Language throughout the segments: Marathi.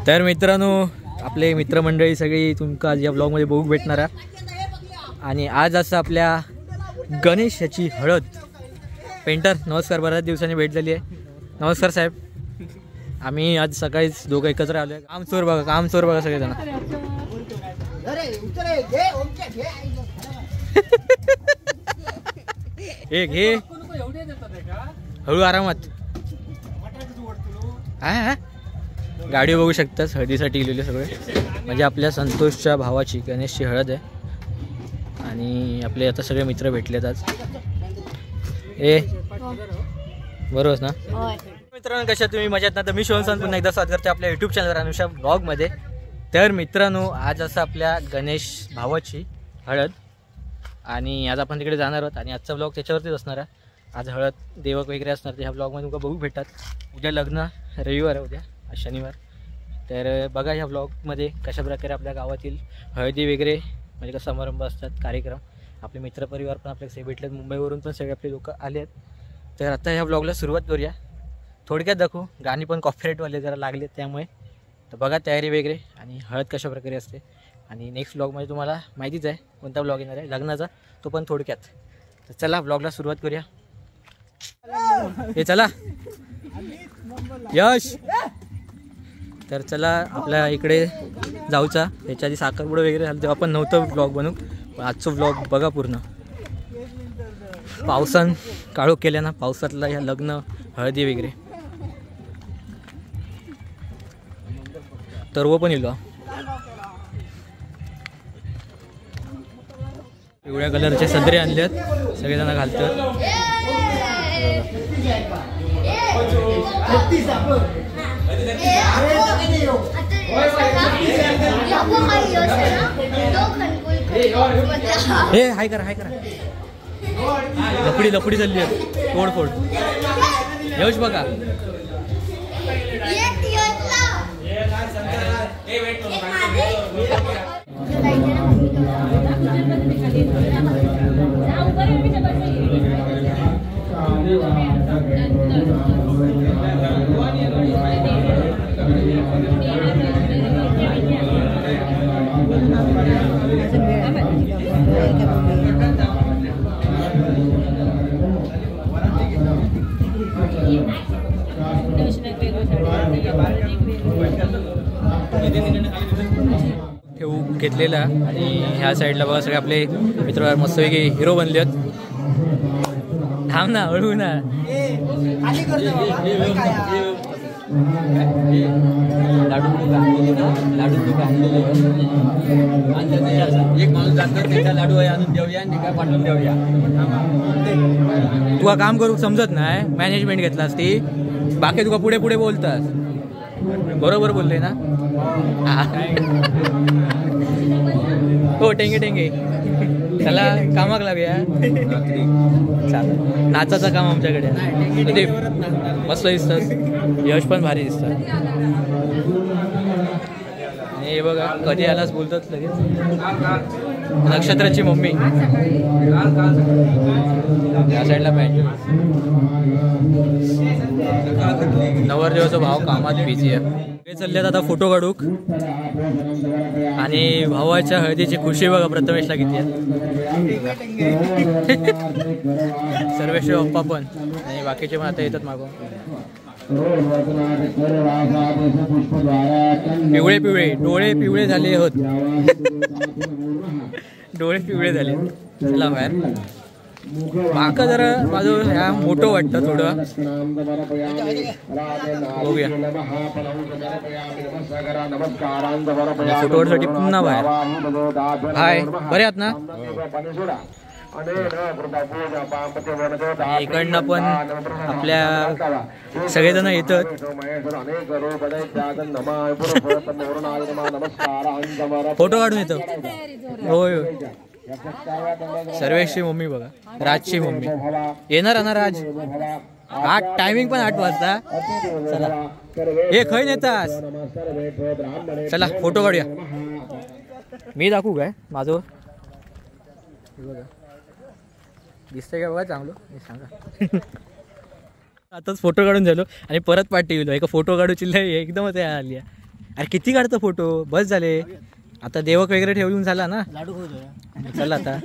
तर मित्रांनो, आपले मित्रमंडळी सगळी तुमका आज या ब्लॉगमध्ये बघू भेटणार आहे. आणि आज असं आपल्या गणेश याची हळद. पेंटर नमस्कार, बऱ्याच दिवसांनी भेट झाली आहे. नमस्कार साहेब. आम्ही आज सकाळीच दोघं एकत्र आलो आहे. कामचोर बघा सगळेजण. एक हे हळू आरामात. हा गाडी बघू शकताच, हळदीसाठी गेलेले सगळे. म्हणजे आपल्या संतोषच्या भावाची गणेशची हळद आहे. आणि आपले आता सगळे मित्र भेटलेत आज. ए बरोबर ना मित्रांनो, कशा तुम्ही मजेत ना? तर मी शोभन पुन्हा एकदा स्वागत करते आपल्या यूट्यूब चॅनलवर अनुषा ब्लॉगमध्ये. तर मित्रांनो, आज असं आपल्या गणेश भावाची हळद आणि आज आपण तिकडे जाणार आहोत आणि आजचा ब्लॉग त्याच्यावरतीच असणार आहे. आज हळद देवक वगैरे असणार, ते ह्या ब्लॉगमध्ये तुमका बघू भेटतात. उद्या लग्न, रविवार आहे उद्या, आज शनिवार. तर बघा ह्या ब्लॉगमध्ये कशा प्रकारे आपल्या गावातील हळदी वगैरे म्हणजे कसं समारंभ असतात, कार्यक्रम. आपले मित्रपरिवार पण आपल्याकडे भेटलेत, मुंबईवरून पण सगळे आपले लोक आले आहेत. तर आता ह्या ब्लॉगला सुरुवात करूया. थोडक्यात दाखवू, गाणी पण कॉपीराईटवाले जरा लागलेत त्यामुळे. तर बघा तयारी वगैरे आणि हळद कशा प्रकारे असते. आणि नेक्स्ट ब्लॉगमध्ये तुम्हाला माहितीच आहे कोणता ब्लॉग येणार आहे लग्नाचा, तो पण थोडक्यात. तर चला ब्लॉगला सुरुवात करूया. हे चला यश. तर चला आपल्या इकडे जाऊचा. त्याच्या आधी साखरपुडा वगैरे झालं तेव्हा पण नव्हतं ब्लॉग बनवू, पण आजचं ब्लॉग बघा पूर्ण. पावसान काळोख केल्या ना, पावसातला ह्या लग्न, हळदी वगैरे. तरव पण येलो पिवळ्या कलरचे सदरे आणलेत, सगळेजण घालतात. हे हाय करा लपडी चालली आहे, तोडफोड. यश बघा. ठेवू घेतलेला. आणि ह्या साईडला बघा सगळे आपले मित्र मस्तपैकी हिरो बनले आहेत. थांब ना, हळू ना. एक माणूस जातो, त्याचा लाडू आहे आणून देऊया आणि काय पाठवून देऊया. तुला काम करू समजत नाही, मॅनेजमेंट घेतलास ती, बाकी तुका पुढे पुढे बोलतास. बरोबर बोलले ना? हो टेंगे चला कामाक लागूया. नाचाचं काम आमच्याकडे मस्त दिसतात. यश पण भारी दिसतात. हे बघा कधी आलाच बोलतात लगेच. नक्षत्राची मम्मी या साईडला पाहिजे. नवरदेवाचा भाव कामात बिझी आहे. चालल्यात आता फोटो काढूक. आणि भावाच्या हळदीची खुशी बघा प्रथमेशला किती आहे. सर्वेश्वर पप्पा पण आणि बाकीचे पण आता येतात मागून. पिवळे डोळे पिवळे झाले होत. डोळे पिवळे झाले. चला बाहेर. माका जरा माझं ह्या मोठं वाटतं थोडं. बघूया फोटोसाठी पुन्हा बाहेर. हाय, बरे आहात ना? इकडनं पण आपल्या सगळेजण येतात. फोटो काढून येतो. होय, सर्वेशची मम्मी बघा, राजची मम्मी येणार ना. राज 8 टायमिंग पण 8 वाजता. चला हे खय नेतास. चला फोटो काढूया. मी दाखवू काय माझं? दिसतंय का बघा चांगलं, सांगा. आताच फोटो काढून झालो आणि परत पाठी गेलो एका फोटो काढू चिल्ला एकदमच आली. अरे किती काढतो फोटो, बस झाले आता. देवक वगैरे ठेवून झाला ना, लाडू चला आता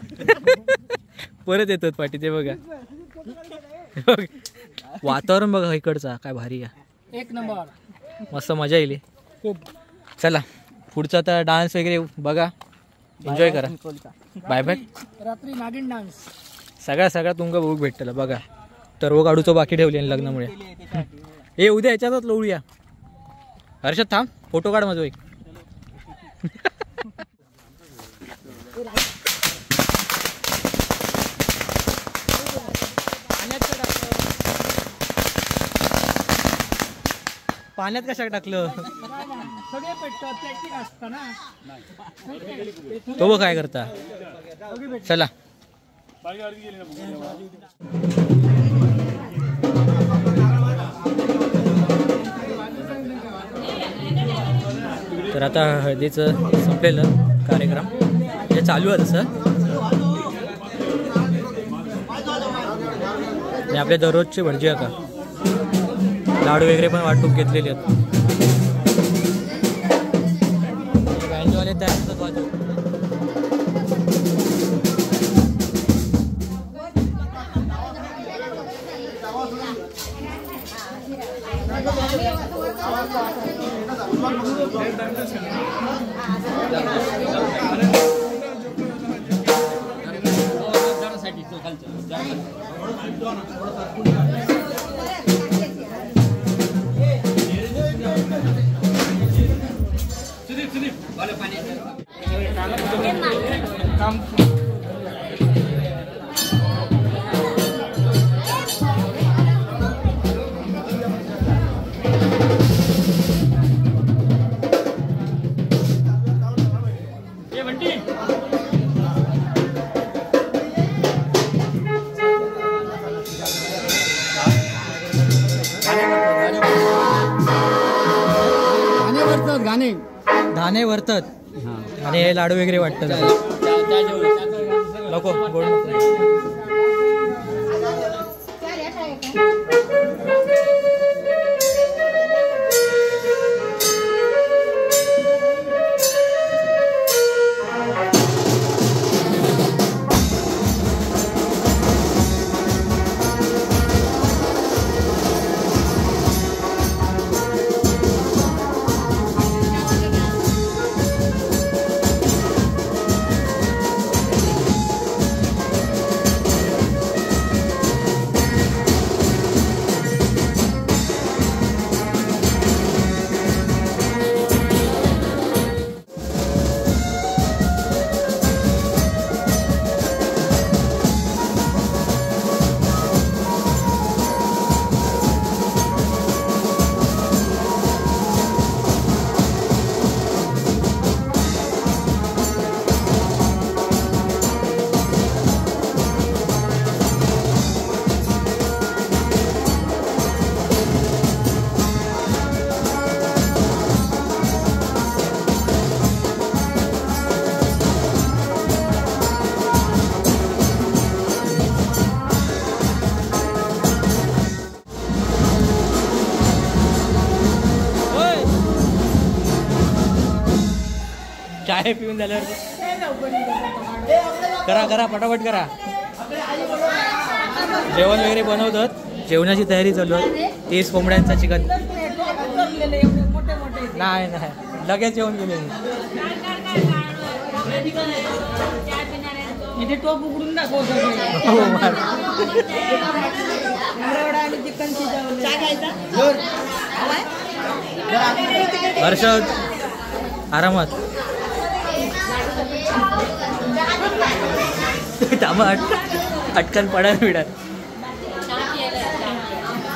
परत येतो पाठी. ते बघा वातावरण बघा इकडचा काय भारी आहे, एक नंबर, मस्त मजा येईल खूप. चला पुढचा आता डान्स वगैरे बघा, एन्जॉय करा. Bye bye. रात्री नागिन डान्स सगळा तुमका बघू भेटला बघा. तरव काढूचो बाकी ठेवले लग्नामुळे. हे उद्या याच्यातच लोळूया. हर्षद थांब, फोटो काढ माझा एक. पाण्यात कशा टाकलं, सगळे पेटतात, प्रॅक्टिस असतं ना. तो बघ काय करता. चला तर आता हळदीचं संपलेलं कार्यक्रम हे चालू आहे तसं. आणि आपल्या दररोजचे भटजी आता लाडू वगैरे पण वाटून घेतलेले आहेत. बँडवाले त्यातच वाजव. धाने वरतात आणि हे लाडू वगैरे वाटतात. नको गोड नको. चाय पिऊन झाल्यावर करा पटापट करा. जेवण वगैरे बनवतात, जेवणाची तयारी चालू आहे. 30 कोंबड्यांचा चिकन. नाही लगेच जेवण गेले. इथे टोप उघडून दाखव. हर्षद आरामात. अटकन पडा मिळत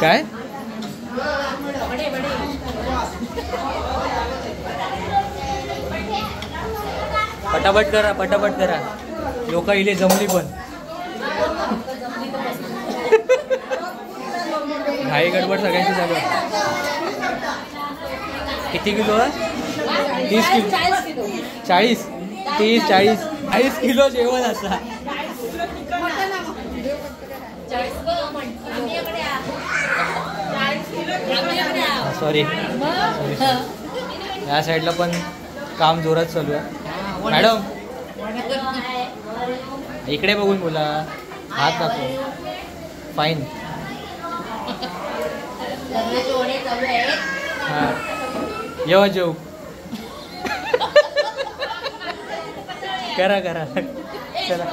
काय. पटापट करा लोक इले जमली पण. घाई गडबड सगळ्यांची चालू. किती किलो आहे? 30 किलो. 40 30 40 40 किलो जेवण असा. सॉरी या साईडला पण काम जोरात चालू आहे. मॅडम इकडे बघून बोला, हात दाखव. फाईन. हां येवा जेऊ. करा करा चला.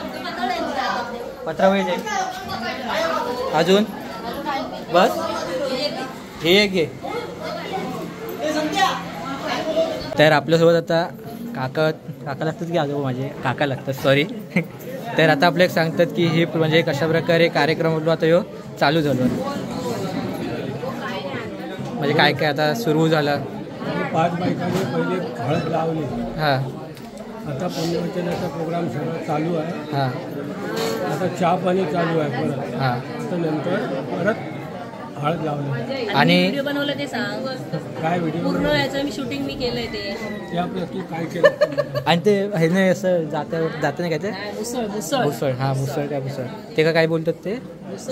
पत्रावळी दे अजून. बस हे एक घे. तर आपल्यासोबत आता काका लागतात की आजोबा माझे काका लागतात सॉरी. तर आता आपल्याला सांगतात की हे म्हणजे कशा प्रकारे कार्यक्रम होतो आता ह्यो चालू झालो म्हणजे काय काय आता सुरू झाला. 5 बायकांनी पहिले हळद लावली. हां आता पुण्यवचनाचा प्रोग्राम सगळं चालू आहे. हां आता चहा पाणी चालू आहे परत. हां आता नंतर परत हळद लावली. आणि व्हिडिओ बनवलं ते सांग. काय व्हिडिओ पूर्ण याचं मी शूटिंग मी केलंय ते. आपलं तू काय केलं? आणि ते हे नाही असं जातं नाही काय ते मुसळ मुसळ मुसळ. हां मुसळ काय मुसळ ते का काय बोलतात ते.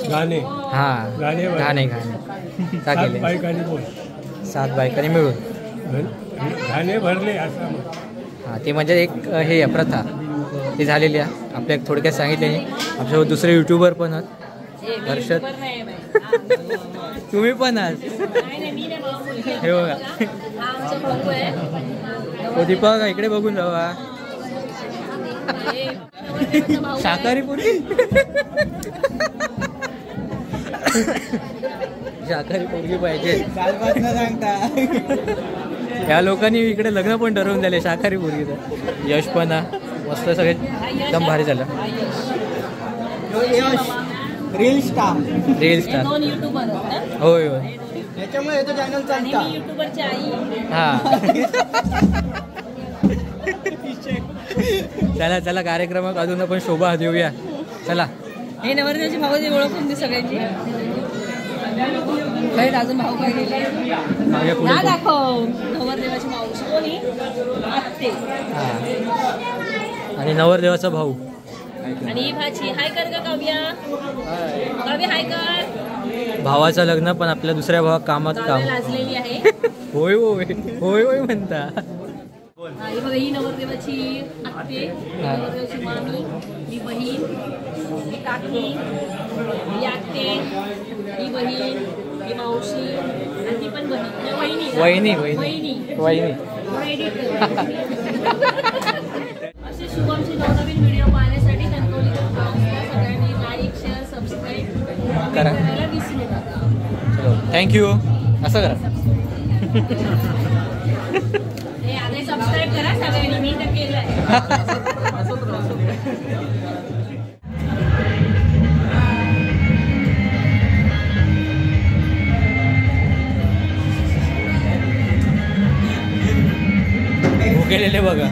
गाणे हां गाणे घाणे का 7 केले. बायकांनी बोल 7 बायकांनी मिळून. गाणे भरले असं. हां ते म्हणजे एक हे आहे प्रथा ती झालेली आहे. आपल्या थोडक्यात सांगितले. आमच्यासोबत दुसरे युट्यूबर पण आहेत. हर्षद तुम्ही पण आहात हे बघा. हो दीपक इकडे बघून जावा. शाकाहारी पोरगी शाकाहारी पोरगी पाहिजे. या लोकांनी इकडे लग्न पण ठरवून झाले शाकाहारी पोरगीचं. यश पण मस्त सगळे एकदम भारी झालं. रील स्टार दोन युट्यूबर होय होय त्याच्यामुळे याचं चॅनल चालतं. युट्यूबरची आई. हां चला चला कार्यक्रमात अजून आपण शोभा देऊया. चला हे नवरदेवाची भावाची ओळख होती सगळ्यांची. अजून भाऊ काय गेले मागे पुढे ना दाखव. नवरदेवाची मावशी कोणी आत्ते हां आणि नवरदेवाचा भाऊ आणि ही भाची. हाय कर का काव्या. काव्या हाय कर. भावाचं लग्न पण आपल्या दुसऱ्या भावा कामात काव्या काम. लाजलेली आहे. होय होय होय होय म्हणता. ही बघा ही नवरदेवाची आत्ते, नवरदेवाची मामी, ही बहीण, ही काकी, ही आत्ते, ही बहीण, ही मावशी आणि ती पण बहीण. वहिनी वहिनी वहिनी वहिनी. वहिनी. असे शुभमचे नवनवीन व्हिडिओ पाहण्यासाठी सगळ्यांनी लाईक शेअर सबस्क्राईब करा. करायला विसरू नका. चलो थँक्यू. असं करा. हे आधी सबस्क्राईब करा सगळ्यांनी. मी तर केलंय. भुकेलेले बघा.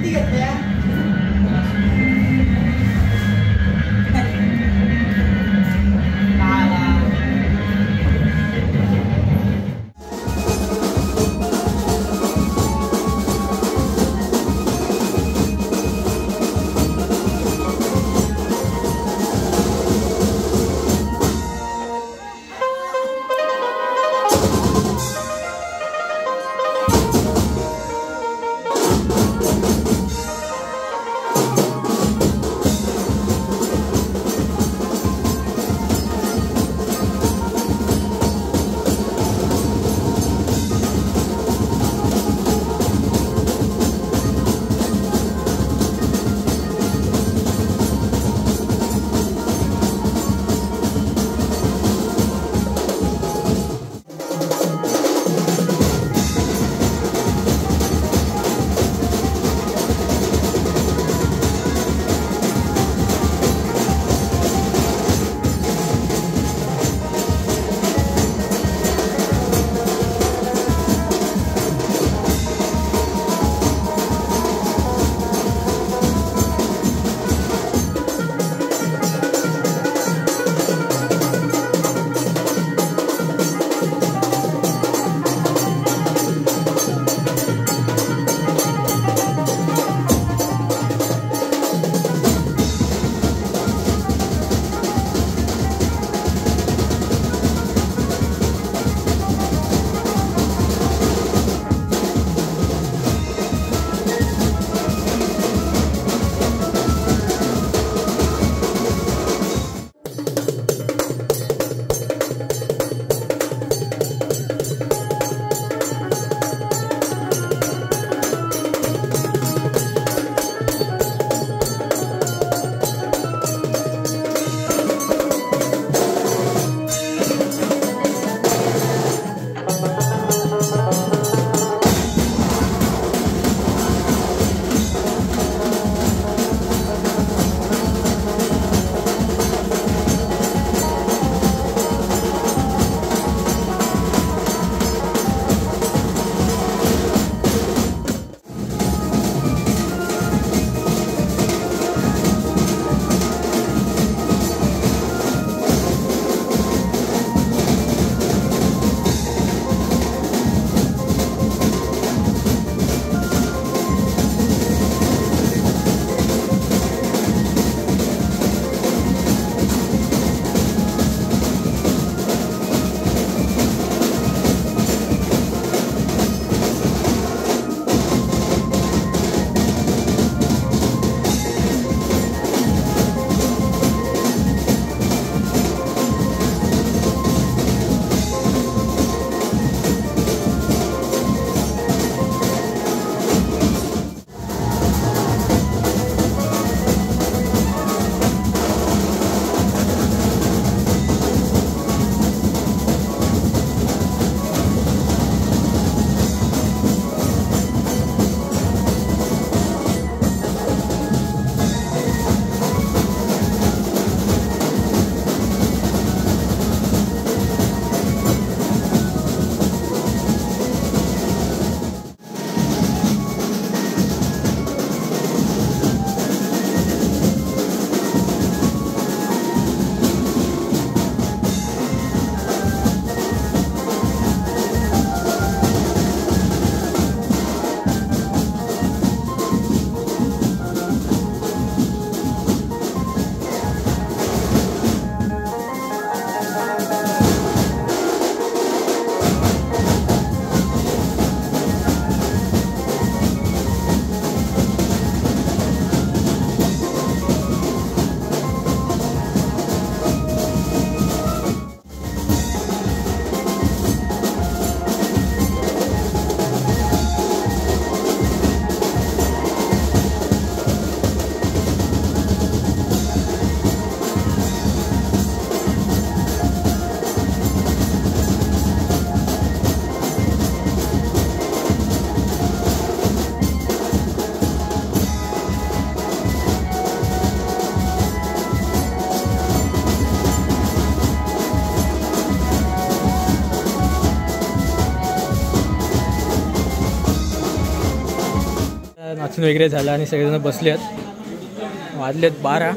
नाचून वगैरे झालं आणि सगळेजण बसले आहेत. वाजलेत 12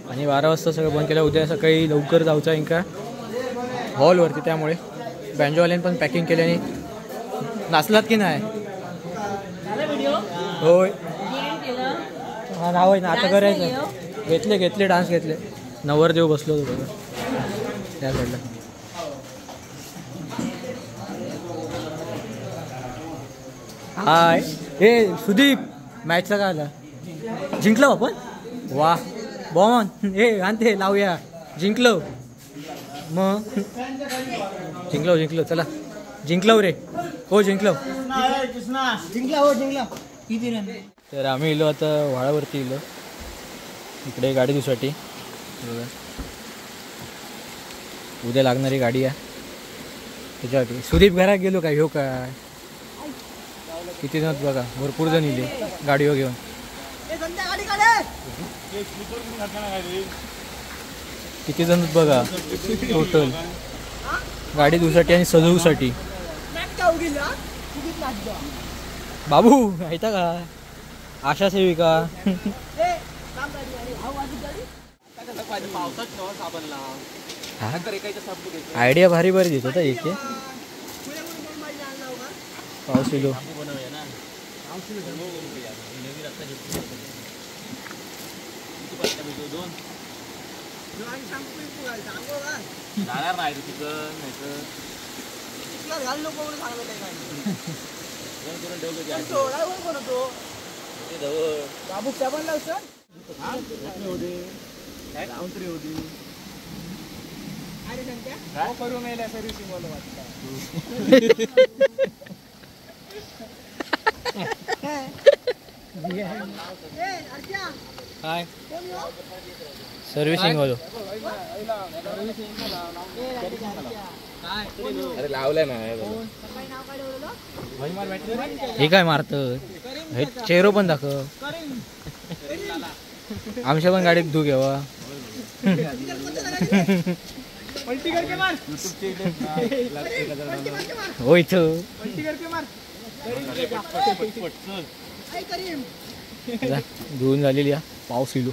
आणि 12 वाजता सगळं बंद केलं. उद्या सकाळी लवकर जाऊचं इंका हॉलवरती, त्यामुळे बँजोवाल्याने पण पॅकिंग केली. आणि नाचलात की नाही? होय हा नाव आहे ना आता करायचं. घेतले डान्स घेतले. नवरदेव बसलो होतो बघा त्या साईडला. हाय हे सुदीप, मॅचचा काय आला? जिंकलो आपण. वा बॉन हे आणते लावूया. जिंकलो मग जिंकलो चला. जिंकलो रे. हो जिंकलो. तर आम्ही इलो आता वाळावरती इलो इकडे गाडी दुसाठी. उद्या लागणारी गाडी आहे त्याच्यासाठी. सुदीप घरात गेलो काय हो काय किती जण बघा, भरपूर जण इले गाडीवर घेऊन. किती जण बघा टोटल गाडी दुसाठी आणि सजवूसाठी. बाबू ऐता का आशा सेविका. आयडिया भारी देत होता एक पाऊस येलो. काय सर्व्हिसिंग वालो अरे लावलंय ना हे काय मारत हे चेहरो पण दाखव. आमच्या पण गाडीत धू घ्यावा. हो इथं धुवून झालेली पाऊस इलो.